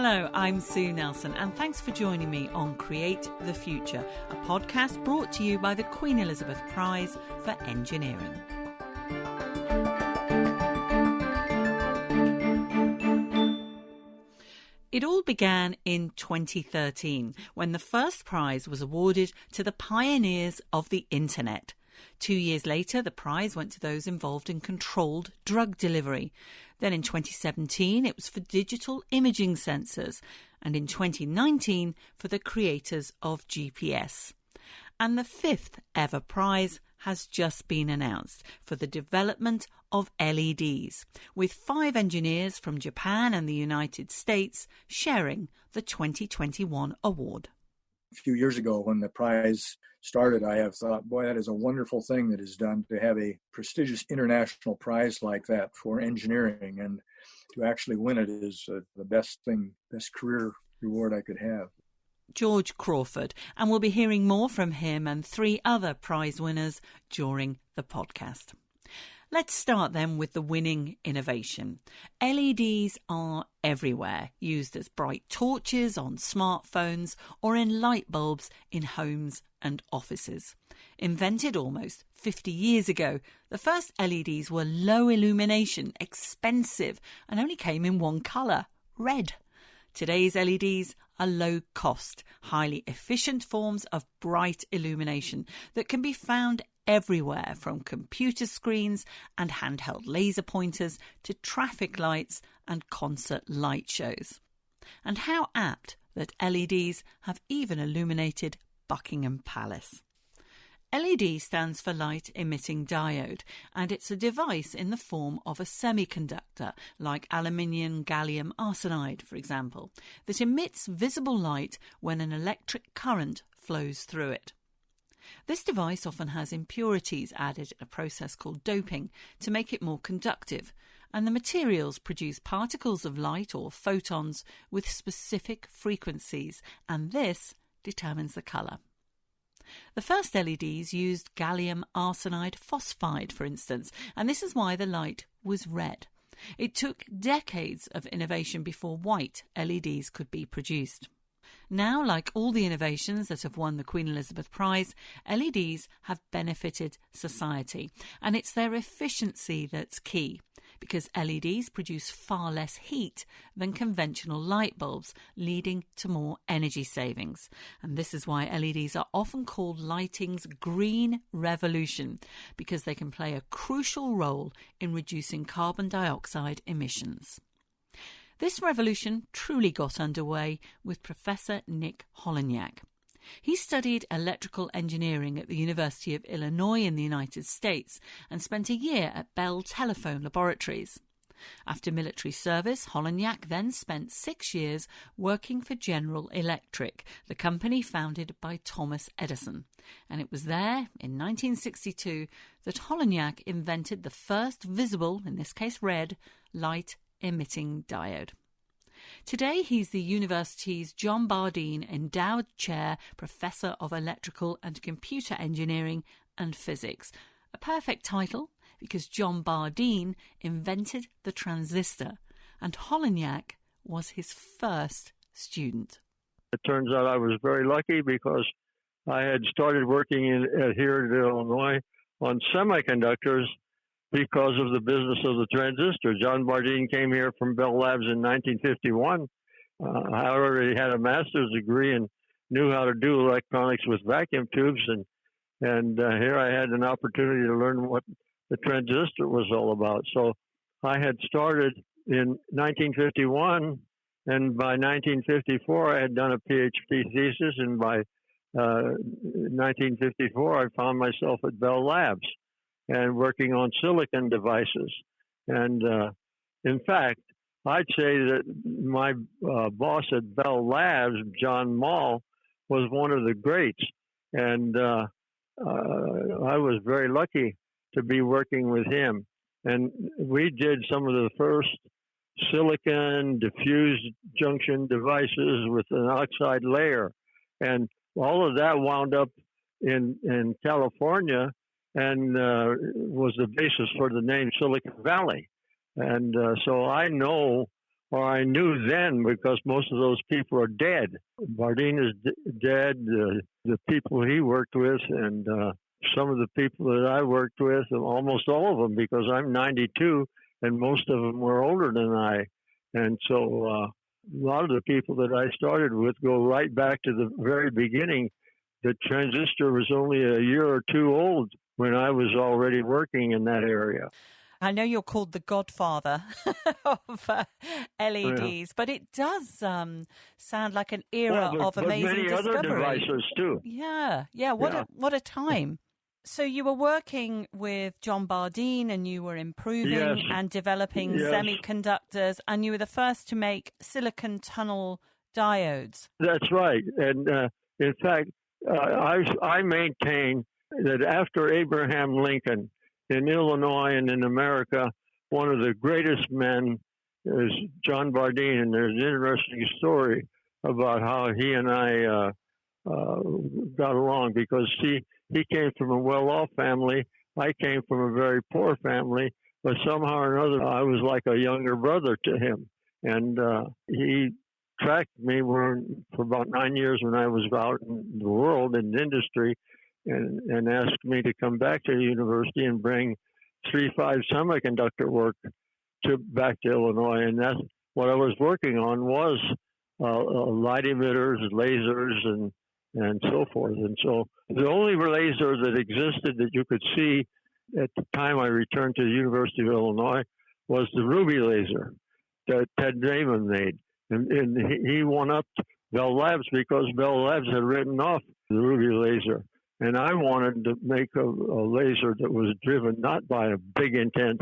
Hello, I'm Sue Nelson, and thanks for joining me on Create the Future, a podcast brought to you by the Queen Elizabeth Prize for Engineering. It all began in 2013 when the first prize was awarded to the pioneers of the internet. 2 years later, the prize went to those involved in controlled drug delivery. Then in 2017, it was for digital imaging sensors, and in 2019 for the creators of GPS. And the fifth ever prize has just been announced for the development of LEDs, with 5 engineers from Japan and the United States sharing the 2021 award. A few years ago when the prize started, I have thought, boy, that is a wonderful thing that is done to have a prestigious international prize like that for engineering, and to actually win it is the best career reward I could have. George Craford, and we'll be hearing more from him and 3 other prize winners during the podcast. Let's start then with the winning innovation. LEDs are everywhere, used as bright torches on smartphones or in light bulbs in homes and offices. Invented almost 50 years ago, the first LEDs were low illumination, expensive, and only came in one colour, red. Today's LEDs are low-cost, highly efficient forms of bright illumination that can be found everywhere, from computer screens and handheld laser pointers to traffic lights and concert light shows. And how apt that LEDs have even illuminated Buckingham Palace. LED stands for light emitting diode, and it's a device in the form of a semiconductor, like aluminium gallium arsenide, for example, that emits visible light when an electric current flows through it. This device often has impurities added in a process called doping to make it more conductive, and the materials produce particles of light or photons with specific frequencies, and this determines the colour. The first LEDs used gallium arsenide phosphide, for instance, and this is why the light was red. It took decades of innovation before white LEDs could be produced. Now, like all the innovations that have won the Queen Elizabeth Prize, LEDs have benefited society, and it's their efficiency that's key, because LEDs produce far less heat than conventional light bulbs, leading to more energy savings. And this is why LEDs are often called lighting's green revolution, because they can play a crucial role in reducing carbon dioxide emissions. This revolution truly got underway with Professor Nick Holonyak. He studied electrical engineering at the University of Illinois in the United States and spent a year at Bell Telephone Laboratories. After military service, Holonyak then spent 6 years working for General Electric, the company founded by Thomas Edison. And it was there, in 1962, that Holonyak invented the first visible, in this case red, light emitting diode. Today he's the university's John Bardeen Endowed Chair, Professor of Electrical and Computer Engineering and Physics. A perfect title because John Bardeen invented the transistor and Holonyak was his first student. It turns out I was very lucky because I had started working here in Illinois on semiconductors because of the business of the transistor. John Bardeen came here from Bell Labs in 1951. I already had a master's degree and knew how to do electronics with vacuum tubes, and here I had an opportunity to learn what the transistor was all about. So I had started in 1951, and by 1954 I had done a PhD thesis, and by 1954 I found myself at Bell Labs and working on silicon devices. And in fact, I'd say that my boss at Bell Labs, John Mall, was one of the greats. And I was very lucky to be working with him. And we did some of the first silicon diffused junction devices with an oxide layer. And all of that wound up in California and was the basis for the name Silicon Valley. And so I know or I knew then because most of those people are dead. Bardeen is dead. The people he worked with, and some of the people that I worked with, almost all of them, because I'm 92, and most of them were older than I. And so a lot of the people that I started with go right back to the very beginning. The transistor was only a year or two old when I was already working in that area. I know you're called the godfather of LEDs, but it does sound like an era of amazing many discovery. Other devices too. Yeah. What a time. So you were working with John Bardeen, and you were improving and developing semiconductors, and you were the first to make silicon tunnel diodes. That's right. And in fact, I maintain that after Abraham Lincoln in Illinois and in America, one of the greatest men is John Bardeen, and there's an interesting story about how he and I got along, because he came from a well-off family. I came from a very poor family, but somehow or another, I was like a younger brother to him. And he tracked me for about 9 years when I was out in the world in industry, and asked me to come back to the university and bring 3.5 semiconductor work back to Illinois. And that's what I was working on, was light emitters, lasers, and so forth. And so the only laser that existed that you could see at the time I returned to the University of Illinois was the Ruby laser that Ted Damon made. And he won up Bell Labs because Bell Labs had written off the Ruby laser. And I wanted to make a laser that was driven not by a big, intense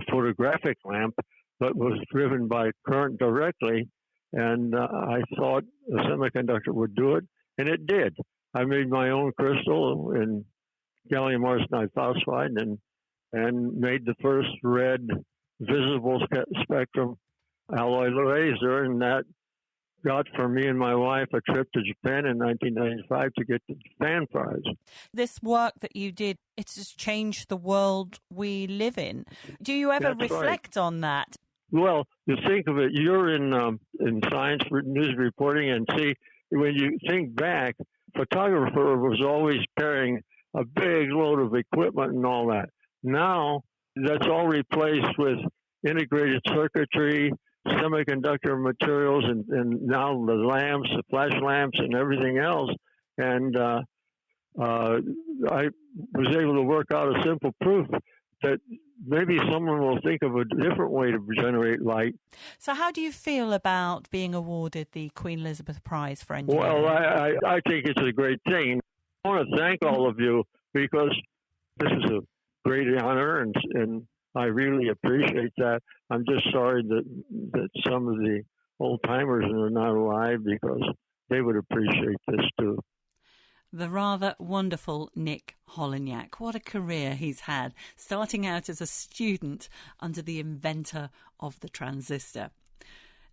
photographic lamp, but was driven by current directly. And I thought a semiconductor would do it, and it did. I made my own crystal in gallium arsenide phosphide and made the first red visible spectrum alloy laser, and that got for me and my wife a trip to Japan in 1995 to get the Japan prize. This work that you did, it's just changed the world we live in. Do you ever reflect on that? Well, you think of it, you're in science news reporting, and see, when you think back, photographer was always carrying a big load of equipment and all that. Now, that's all replaced with integrated circuitry, semiconductor materials, and now the lamps, the flash lamps, and everything else. And I was able to work out a simple proof that maybe someone will think of a different way to generate light. So how do you feel about being awarded the Queen Elizabeth Prize for Engineering? Well, I think it's a great thing. I want to thank all of you, because this is a great honor, and I really appreciate that. I'm just sorry that some of the old-timers are not alive, because they would appreciate this too. The rather wonderful Nick Holonyak. What a career he's had, starting out as a student under the inventor of the transistor.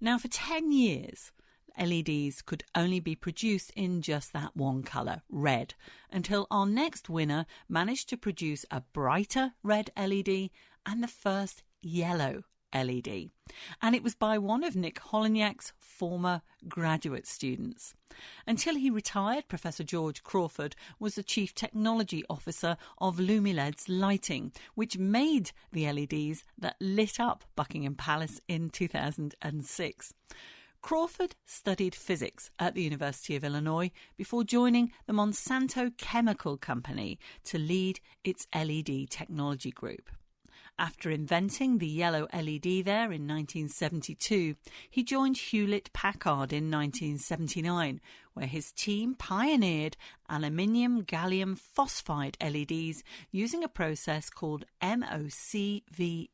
Now, for 10 years, LEDs could only be produced in just that one colour, red, until our next winner managed to produce a brighter red LED and the first yellow LED. And it was by one of Nick Holonyak's former graduate students. Until he retired, Professor George Craford was the Chief Technology Officer of Lumiled's lighting, which made the LEDs that lit up Buckingham Palace in 2006. Craford studied physics at the University of Illinois before joining the Monsanto Chemical Company to lead its LED technology group. After inventing the yellow LED there in 1972, he joined Hewlett-Packard in 1979, where his team pioneered aluminium gallium phosphide LEDs using a process called MOCVD,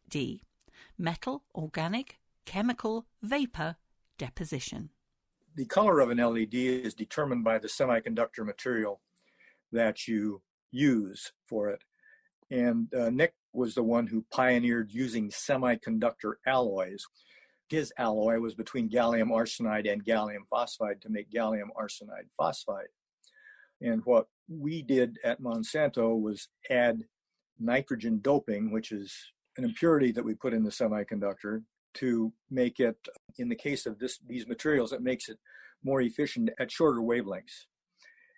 metal, organic, chemical, vapor deposition. The color of an LED is determined by the semiconductor material that you use for it. And Nick was the one who pioneered using semiconductor alloys. His alloy was between gallium arsenide and gallium phosphide to make gallium arsenide phosphide. And what we did at Monsanto was add nitrogen doping, which is an impurity that we put in the semiconductor to make it, in the case of these materials, it makes it more efficient at shorter wavelengths.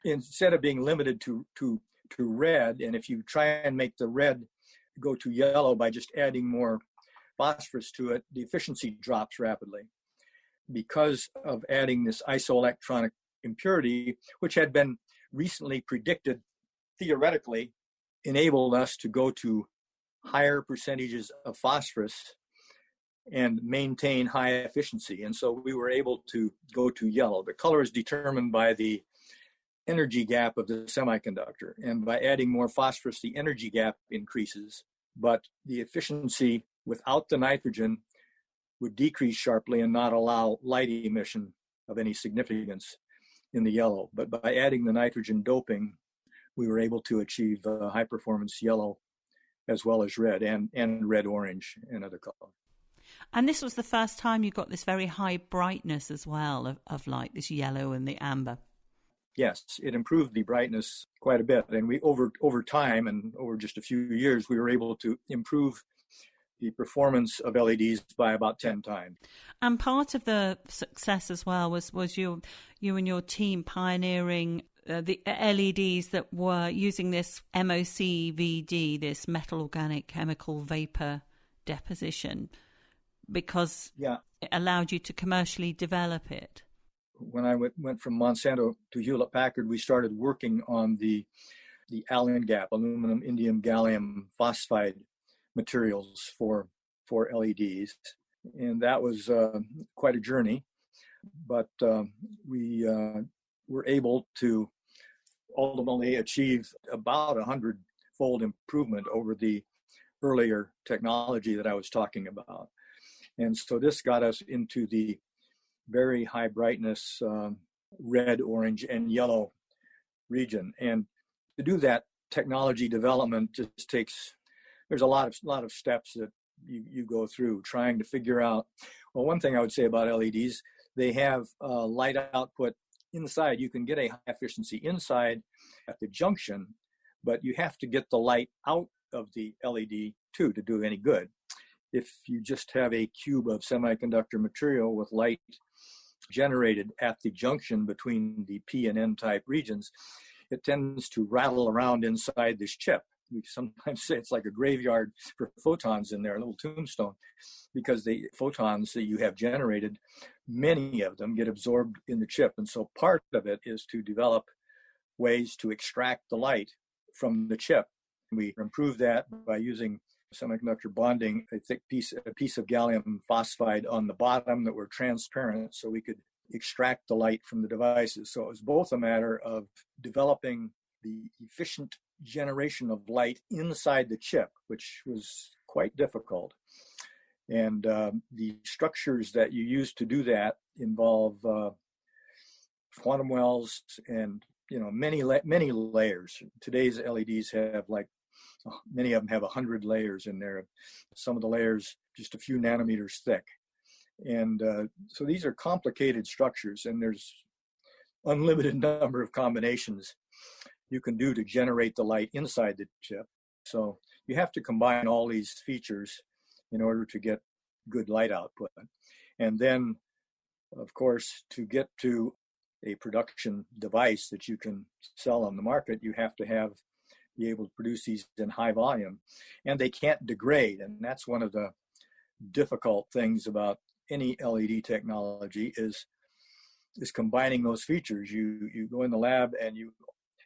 Instead of being limited to red, and if you try and make the red go to yellow by just adding more phosphorus to it, the efficiency drops rapidly because of adding this isoelectronic impurity, which had been recently predicted theoretically, enabled us to go to higher percentages of phosphorus and maintain high efficiency. And so we were able to go to yellow. The color is determined by the energy gap of the semiconductor. And by adding more phosphorus, the energy gap increases, but the efficiency without the nitrogen would decrease sharply and not allow light emission of any significance in the yellow. But by adding the nitrogen doping, we were able to achieve high performance yellow as well as red and red orange and other colors. And this was the first time you got this very high brightness as well of light, this yellow and the amber. Yes, it improved the brightness quite a bit. And we over time and over just a few years, we were able to improve the performance of LEDs by about 10 times. And part of the success as well was you and your team pioneering the LEDs that were using this MOCVD, this metal organic chemical vapor deposition, because it allowed you to commercially develop it. When I went from Monsanto to Hewlett-Packard, we started working on the AlInGaP, aluminum indium gallium phosphide materials for LEDs. And that was quite a journey, but we were able to ultimately achieve about 100-fold improvement over the earlier technology that I was talking about. And so this got us into the very high brightness red, orange, and yellow region. And to do that technology development just takes, there's a lot of steps that you go through trying to figure out. Well, one thing I would say about LEDs, they have light output inside. You can get a high efficiency inside at the junction, but you have to get the light out of the LED too to do any good. If you just have a cube of semiconductor material with light generated at the junction between the P and N type regions, it tends to rattle around inside this chip. We sometimes say it's like a graveyard for photons in there, a little tombstone, because the photons that you have generated, many of them get absorbed in the chip. And so part of it is to develop ways to extract the light from the chip. We improve that by using semiconductor bonding, a thick piece of gallium phosphide on the bottom that were transparent so we could extract the light from the devices. So it was both a matter of developing the efficient generation of light inside the chip, which was quite difficult. And the structures that you use to do that involve quantum wells and many layers. Today's LEDs have many of them have 100 layers in there. Some of the layers just a few nanometers thick. And so these are complicated structures, and there's unlimited number of combinations you can do to generate the light inside the chip. So you have to combine all these features in order to get good light output. And then, of course, to get to a production device that you can sell on the market, you have to be able to produce these in high volume, and they can't degrade. And that's one of the difficult things about any LED technology is combining those features. You go in the lab and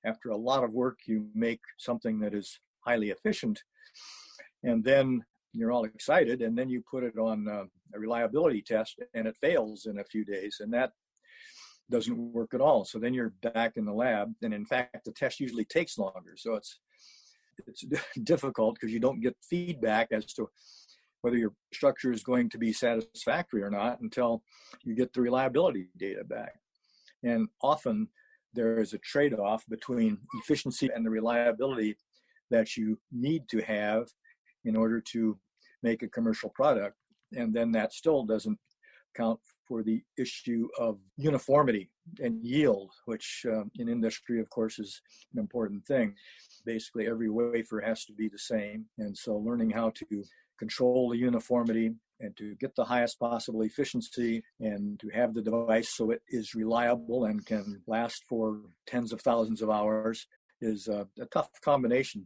after a lot of work, you make something that is highly efficient, and then you're all excited, and then you put it on a reliability test and it fails in a few days, and that doesn't work at all. So then you're back in the lab, and in fact, the test usually takes longer. So it's difficult because you don't get feedback as to whether your structure is going to be satisfactory or not until you get the reliability data back. And often there is a trade-off between efficiency and the reliability that you need to have in order to make a commercial product. And then that still doesn't count for the issue of uniformity and yield, which in industry, of course, is an important thing. Basically, every wafer has to be the same. And so learning how to control the uniformity and to get the highest possible efficiency and to have the device so it is reliable and can last for tens of thousands of hours is a tough combination.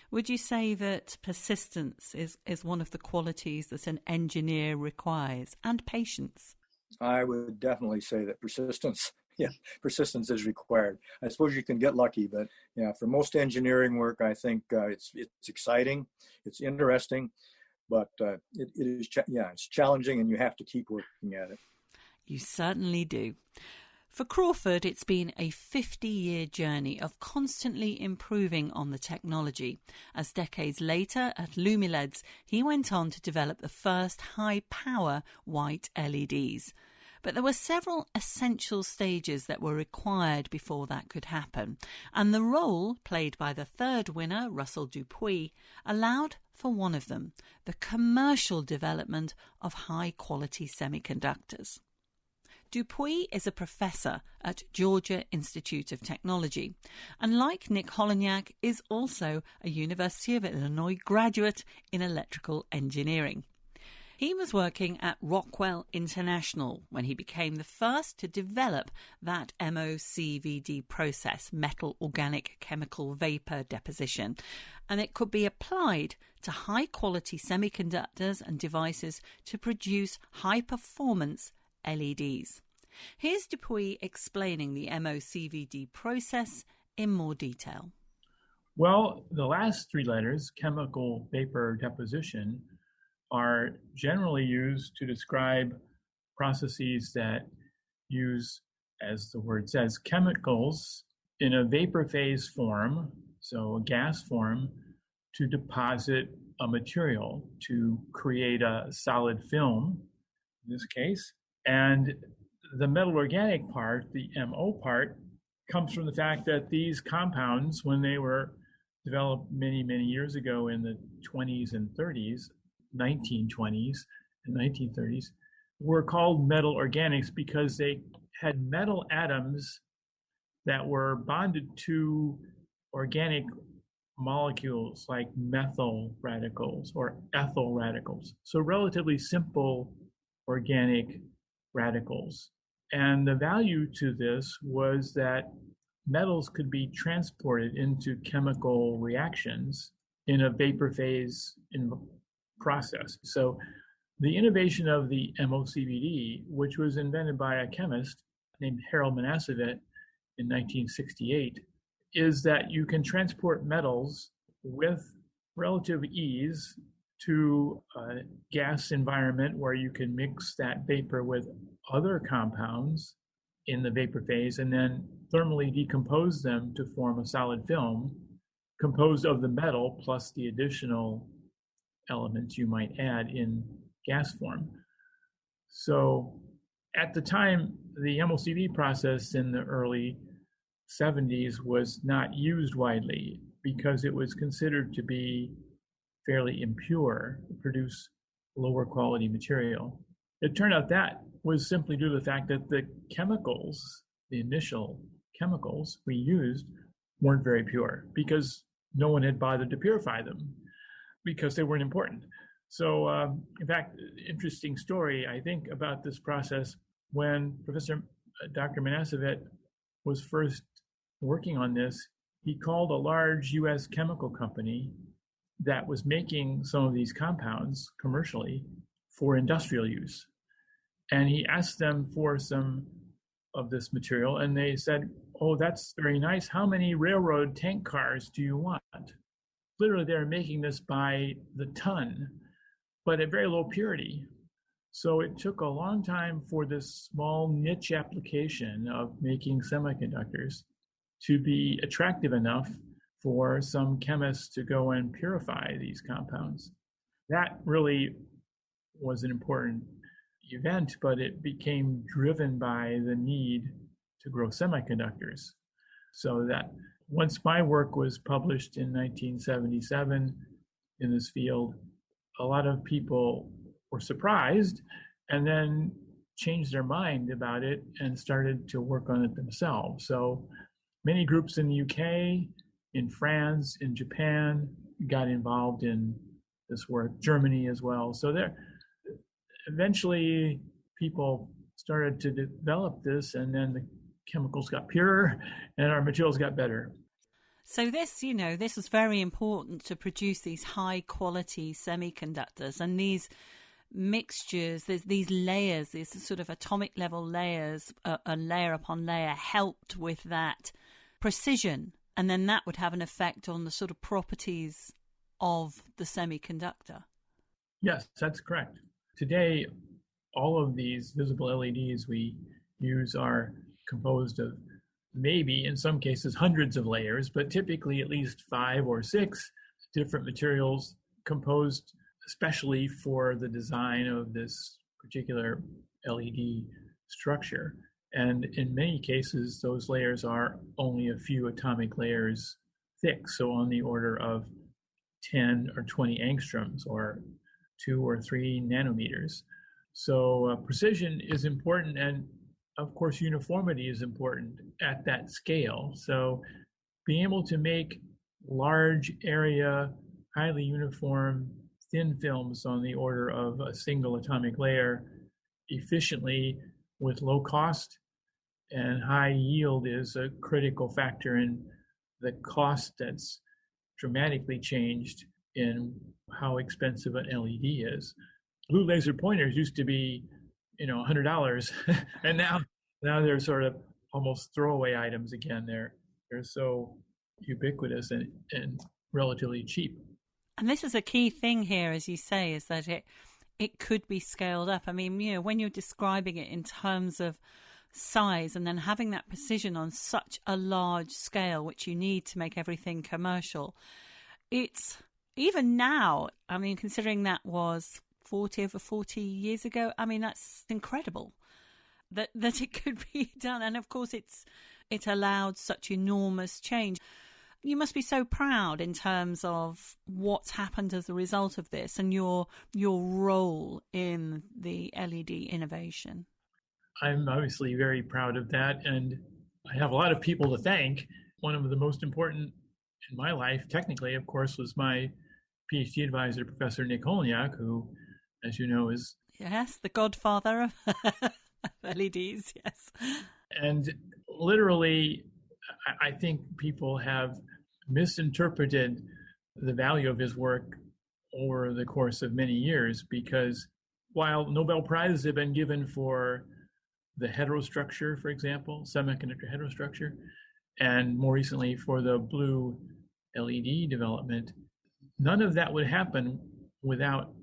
Would you say that persistence is one of the qualities that an engineer requires, and patience? I would definitely say that persistence is required. I suppose you can get lucky, but for most engineering work, I think it's exciting, it's interesting, but it's challenging, and you have to keep working at it. You certainly do. For Craford, it's been a 50-year journey of constantly improving on the technology. As decades later, at Lumileds, he went on to develop the first high-power white LEDs. But there were several essential stages that were required before that could happen, and the role played by the third winner, Russell Dupuis, allowed for one of them, the commercial development of high-quality semiconductors. Dupuis is a professor at Georgia Institute of Technology, and like Nick Holonyak, is also a University of Illinois graduate in electrical engineering. He was working at Rockwell International when he became the first to develop that MOCVD process, metal organic chemical vapor deposition, and it could be applied to high-quality semiconductors and devices to produce high-performance LEDs. Here's Dupuis explaining the MOCVD process in more detail. Well, the last three letters, chemical vapor deposition, are generally used to describe processes that use, as the word says, chemicals in a vapor phase form, so a gas form, to deposit a material, to create a solid film, in this case. And the metal organic part, the MO part, comes from the fact that these compounds, when they were developed many, many years ago in the 20s and 30s, 1920s and 1930s, were called metal organics because they had metal atoms that were bonded to organic molecules like methyl radicals or ethyl radicals. So relatively simple organic radicals. And the value to this was that metals could be transported into chemical reactions in a vapor phase process. So the innovation of the MOCVD, which was invented by a chemist named Harold Manassevit in 1968, is that you can transport metals with relative ease to a gas environment where you can mix that vapor with other compounds in the vapor phase and then thermally decompose them to form a solid film composed of the metal plus the additional elements you might add in gas form. So at the time, the MOCVD process in the early 70s was not used widely because it was considered to be fairly impure, produce lower quality material. It turned out that was simply due to the fact that the chemicals, the initial chemicals we used, weren't very pure because no one had bothered to purify them because they weren't important. So, in fact, interesting story, I think, about this process. When Dr. Manassevit was first working on this, he called a large U.S. chemical company that was making some of these compounds commercially for industrial use. And he asked them for some of this material, and they said, "Oh, that's very nice. How many railroad tank cars do you want?" Literally, they're making this by the ton, but at very low purity. So it took a long time for this small niche application of making semiconductors to be attractive enough for some chemists to go and purify these compounds. That really was an important event, but it became driven by the need to grow semiconductors. So that once my work was published in 1977 in this field, a lot of people were surprised and then changed their mind about it and started to work on it themselves. So many groups in the UK, in France, in Japan got involved in this work, Germany as well. So eventually people started to develop this, and then the chemicals got purer and our materials got better. So this is very important to produce these high quality semiconductors, and these mixtures, there's these layers, these sort of atomic level layers, a layer upon layer, helped with that precision, and then that would have an effect on the sort of properties of the semiconductor. Yes, that's correct. Today, all of these visible LEDs we use are composed of maybe, in some cases, hundreds of layers, but typically at least 5 or 6 different materials composed especially for the design of this particular LED structure. And in many cases, those layers are only a few atomic layers thick, so on the order of 10 or 20 angstroms or 2 or 3 nanometers. So precision is important, and of course uniformity is important at that scale. So being able to make large area, highly uniform, thin films on the order of a single atomic layer efficiently with low cost and high yield is a critical factor in the cost that's dramatically changed in how expensive an LED is. Blue laser pointers used to be, $100, and now they're sort of almost throwaway items again. They're so ubiquitous and relatively cheap. And this is a key thing here, as you say, is that it could be scaled up. I mean, when you're describing it in terms of size and then having that precision on such a large scale, which you need to make everything commercial, it's even now, I mean, considering that was over 40 years ago, I mean, that's incredible that it could be done. And of course, it allowed such enormous change. You must be so proud in terms of what's happened as a result of this and your role in the LED innovation. I'm obviously very proud of that, and I have a lot of people to thank. One of the most important in my life, technically, of course, was my PhD advisor, Professor Nick Holonyak, who, as you know, is... Yes, the godfather of LEDs, yes. And literally, I think people have misinterpreted the value of his work over the course of many years, because while Nobel Prizes have been given for the heterostructure, for example, semiconductor heterostructure, and more recently for the blue LED development, none of that would happen without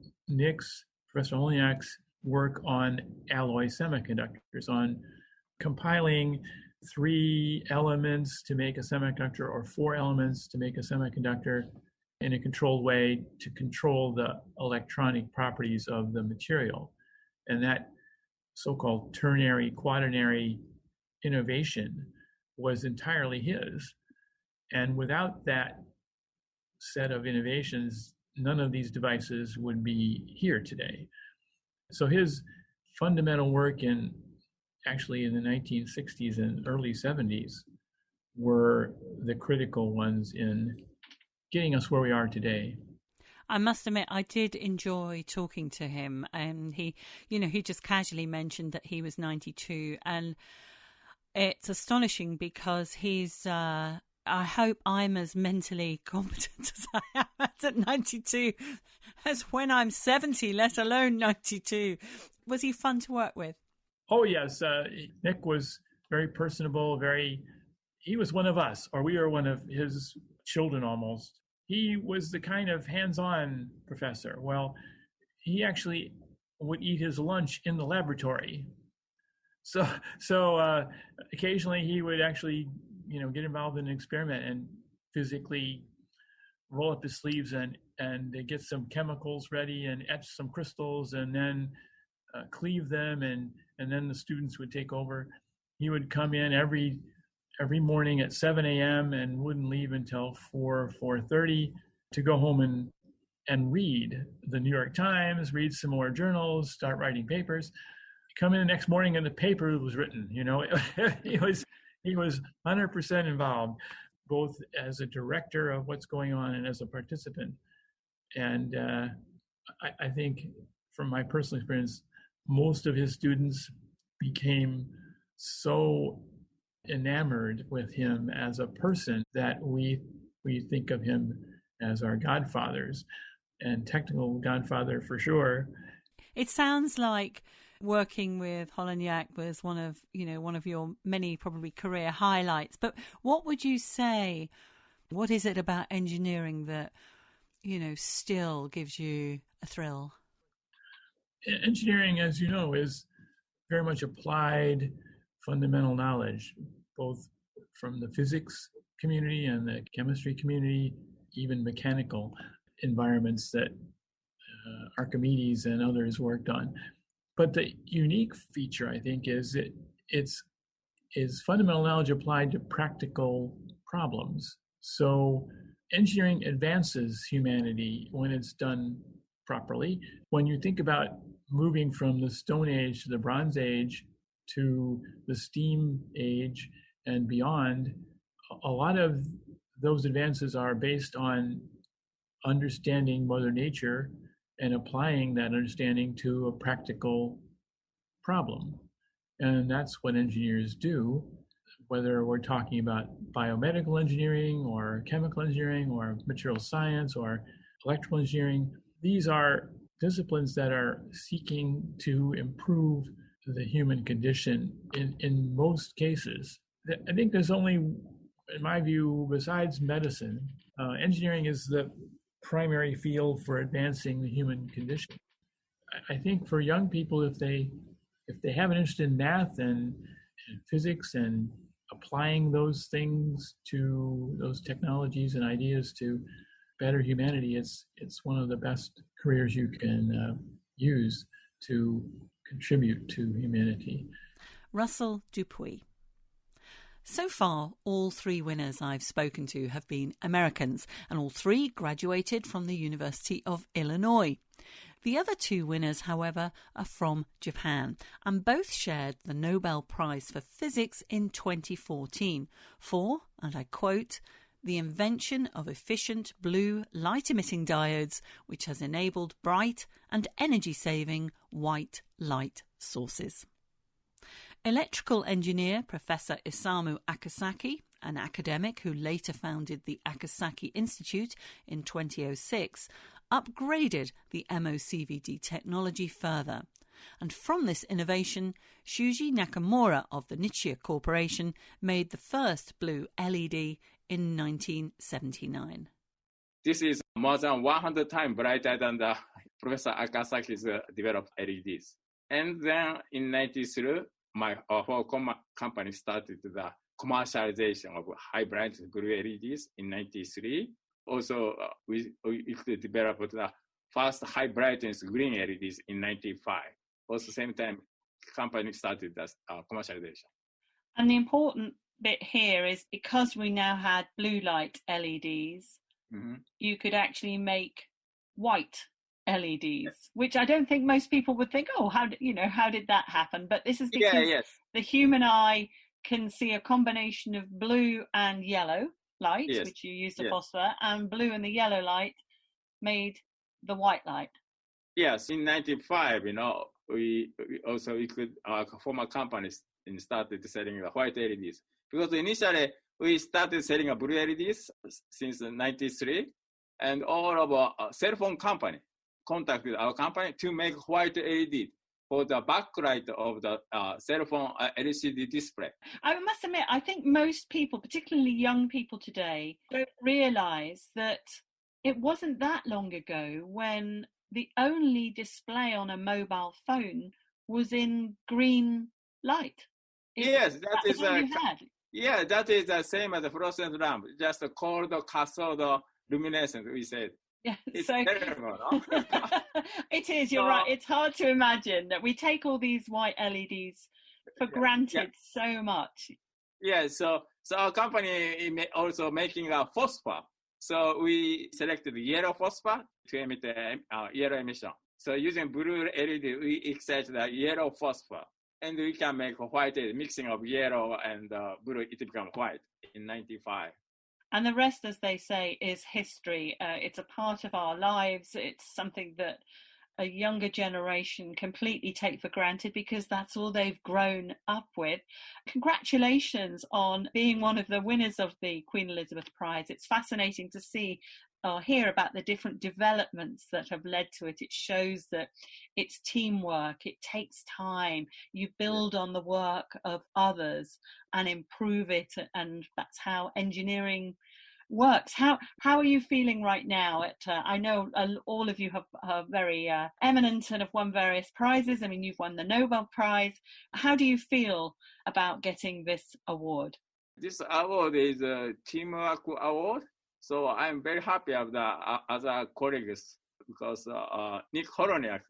Professor Holniak's work on alloy semiconductors, on compiling 3 elements to make a semiconductor or 4 elements to make a semiconductor in a controlled way to control the electronic properties of the material. And that so-called ternary, quaternary innovation was entirely his. And without that set of innovations, none of these devices would be here today. So his fundamental work actually in the 1960s and early 70s were the critical ones in getting us where we are today. I must admit, I did enjoy talking to him, and he just casually mentioned that he was 92, and it's astonishing because he's, I hope I'm as mentally competent as I am at 92 as when I'm 70, let alone 92. Was he fun to work with? Oh, yes. Nick was very personable, he was one of us, or we were one of his children almost. He was the kind of hands-on professor. Well, he actually would eat his lunch in the laboratory. So occasionally he would actually, get involved in an experiment and physically roll up his sleeves and get some chemicals ready and etch some crystals and then cleave them, and then the students would take over. He would come in every morning at 7 a.m. and wouldn't leave until 4:30 to go home and read the New York Times, read some more journals, start writing papers. Come in the next morning and the paper was written. He was 100% involved, both as a director of what's going on and as a participant. And I think from my personal experience, most of his students became so enamored with him as a person that we think of him as our godfathers, and technical godfather for sure. It sounds like working with Holonyak was one of your many probably career highlights. But what would you say? What is it about engineering that still gives you a thrill? Engineering, as you know, is very much applied fundamental knowledge, both from the physics community and the chemistry community, even mechanical environments that Archimedes and others worked on. But the unique feature, I think, is it's fundamental knowledge applied to practical problems. So engineering advances humanity when it's done properly. When you think about moving from the Stone Age to the Bronze Age to the Steam Age and beyond, a lot of those advances are based on understanding Mother Nature and applying that understanding to a practical problem. And that's what engineers do, whether we're talking about biomedical engineering or chemical engineering or material science or electrical engineering. These are disciplines that are seeking to improve the human condition in most cases. I think there's only, in my view, besides medicine, engineering is the primary field for advancing the human condition. I think for young people, if they have an interest in math and physics and applying those things to those technologies and ideas to better humanity, it's one of the best careers you can use to contribute to humanity. Russell Dupuis. So far, all three winners I've spoken to have been Americans, and all three graduated from the University of Illinois. The other two winners, however, are from Japan, and both shared the Nobel Prize for Physics in 2014 for, and I quote, the invention of efficient blue light-emitting diodes, which has enabled bright and energy-saving white light sources. Electrical engineer Professor Isamu Akasaki, an academic who later founded the Akasaki Institute in 2006, upgraded the MOCVD technology further. And from this innovation, Shuji Nakamura of the Nichia Corporation made the first blue LED in 1979. This is more than 100 times brighter than the Professor Akasaki's developed LEDs. And then in 93, my whole company started the commercialization of high brightness blue LEDs in 93. Also, we developed the first high brightness green LEDs in 95. Also, same time, company started the commercialization. And the important bit here is because we now had blue light LEDs, you could actually make white LEDs, which I don't think most people would think, oh, how did that happen? But this is because the human eye can see a combination of blue and yellow light, which you use the phosphor, and blue and the yellow light made the white light. Yes, in 95, we could, our former companies started selling the white LEDs. Because initially, we started selling blue LEDs since 93, and all of our cell phone company contacted our company to make white LED for the backlight of the cell phone LCD display. I must admit, I think most people, particularly young people today, don't realize that it wasn't that long ago when the only display on a mobile phone was in green light. That is the same as the fluorescent lamp, just a cold cathode luminescence, we said. Yeah, it's terrible, no? It is, you're right. It's hard to imagine that we take all these white LEDs for granted so much. Yeah, so our company also making a phosphor. So we selected yellow phosphor to emit yellow emission. So using blue LED, we excite the yellow phosphor. And we can make a white LED, mixing of yellow and blue, it becomes white in 95. And the rest, as they say, is history. It's a part of our lives. It's something that a younger generation completely take for granted because that's all they've grown up with. Congratulations on being one of the winners of the Queen Elizabeth Prize. It's fascinating to see or hear about the different developments that have led to it. It shows that it's teamwork, it takes time, you build on the work of others and improve it, and that's how engineering works. How are you feeling right now? I know all of you are very eminent and have won various prizes. I mean, you've won the Nobel Prize. How do you feel about getting this award? This award is a teamwork award. So I'm very happy of the other colleagues because Nick Holonyak,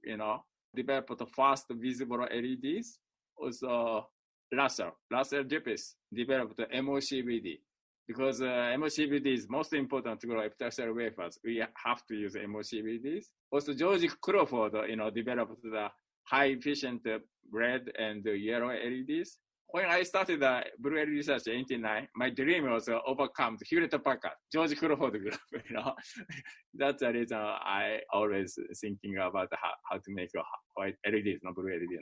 developed the first visible LEDs. Also, Russell Dupuis developed the MOCVD because MOCVD is most important to grow epitaxial wafers. We have to use MOCVDs. Also, George Craford, developed the high efficient red and yellow LEDs. When I started the blue LED research in 1989, my dream was to overcome the Hewlett-Packard, George Craford group, That's the reason I always thinking about how to make a white LEDs, not blue LED,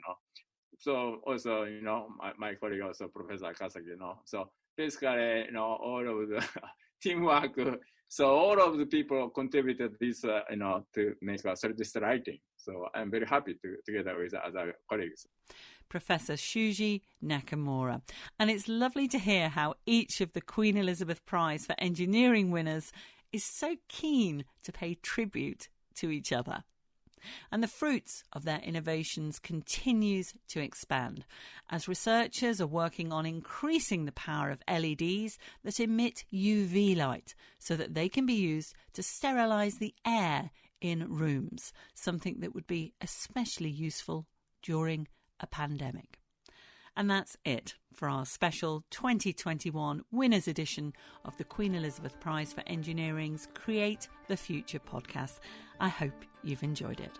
So also, my colleague also, Professor Akasaki, So basically, all of the teamwork. So all of the people contributed this, to make a solid-state lighting. So I'm very happy together with other colleagues. Professor Shuji Nakamura. And it's lovely to hear how each of the Queen Elizabeth Prize for Engineering winners is so keen to pay tribute to each other. And the fruits of their innovations continues to expand as researchers are working on increasing the power of LEDs that emit UV light so that they can be used to sterilise the air in rooms, something that would be especially useful during a pandemic. And that's it for our special 2021 Winners Edition of the Queen Elizabeth Prize for Engineering's Create the Future podcast. I hope you've enjoyed it.